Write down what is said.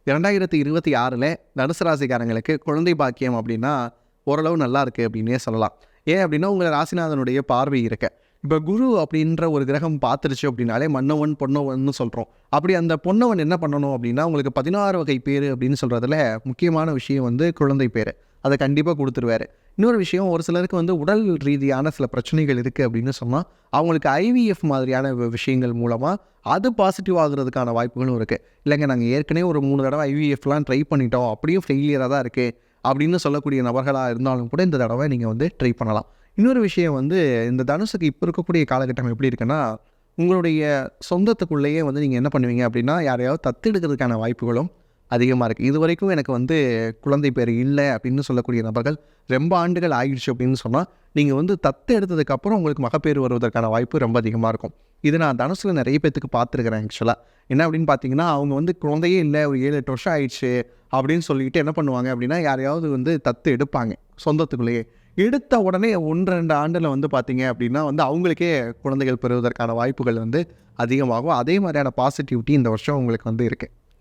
2026ல் தனுசு ராசிக்காரங்களுக்கு குழந்தை பாக்கியம் அப்படின்னா ஓரளவு நல்லா இருக்குது அப்படின்னே சொல்லலாம். ஏன் அப்படின்னா உங்களை ராசிநாதனுடைய பார்வை இருக்கு. இப்போ குரு அப்படின்ற ஒரு கிரகம் பார்த்துருச்சு அப்படின்னாலே மன்னவன் பொன்னவன்னு சொல்கிறோம். அப்படி அந்த பொன்னவன் என்ன பண்ணணும் அப்படின்னா உங்களுக்கு 16 வகை பேர் அப்படின்னு சொல்கிறதுல முக்கியமான விஷயம் வந்து குழந்தை பேர். அதை கண்டிப்பாக கொடுத்துருவாரு. இன்னொரு விஷயம், ஒரு சிலருக்கு வந்து உடல் ரீதியான சில பிரச்சனைகள் இருக்குது அப்படின்னு சொன்னால் அவங்களுக்கு ஐவிஎஃப் மாதிரியான விஷயங்கள் மூலமாக அது பாசிட்டிவ் ஆகுறதுக்கான வாய்ப்புகளும் இருக்குது. இல்லைங்க நாங்கள் ஏற்கனவே ஒரு 3 தடவை ஐவிஎஃப்லாம் ட்ரை பண்ணிட்டோம், அப்படியும் ஃபெயிலியராக தான் இருக்குது அப்படின்னு சொல்லக்கூடிய நபர்களாக இருந்தாலும் கூட இந்த தடவை நீங்கள் வந்து ட்ரை பண்ணலாம். இன்னொரு விஷயம் வந்து இந்த தனுசுக்கு இப்போ இருக்கக்கூடிய காலகட்டம் எப்படி இருக்குன்னா, உங்களுடைய சொந்தத்துக்குள்ளேயே வந்து நீங்கள் என்ன பண்ணுவீங்க அப்படின்னா யாரையாவது தத்தெடுக்கிறதுக்கான வாய்ப்புகளும் அதிகமாக இருக்குது. இது வரைக்கும் எனக்கு வந்து குழந்தை பேர் இல்லை அப்படின்னு சொல்லக்கூடிய நபர்கள் ரொம்ப ஆண்டுகள் ஆகிடுச்சு அப்படின்னு சொன்னால் நீங்கள் வந்து தத்து எடுத்ததுக்கப்புறம் உங்களுக்கு மகப்பேறு வருவதற்கான வாய்ப்பு ரொம்ப அதிகமாக இருக்கும். இது நான் தனுசில் நிறைய பேத்துக்கு பார்த்துருக்கிறேன். ஆக்சுவலாக என்ன அப்படின்னு பார்த்தீங்கன்னா, அவங்க வந்து குழந்தையே இல்லை, ஒரு 7-8 வருஷம் ஆயிடுச்சு அப்படின்னு சொல்லிட்டு என்ன பண்ணுவாங்க அப்படின்னா யாரையாவது வந்து தத்து எடுப்பாங்க சொந்தத்துக்குள்ளேயே. எடுத்த உடனே 1-2 ஆண்டில் வந்து பார்த்தீங்க அப்படின்னா வந்து அவங்களுக்கே குழந்தைகள் பெறுவதற்கான வாய்ப்புகள் வந்து அதிகமாகும். அதே மாதிரியான பாசிட்டிவிட்டி இந்த வருஷம் உங்களுக்கு வந்து இருக்குது.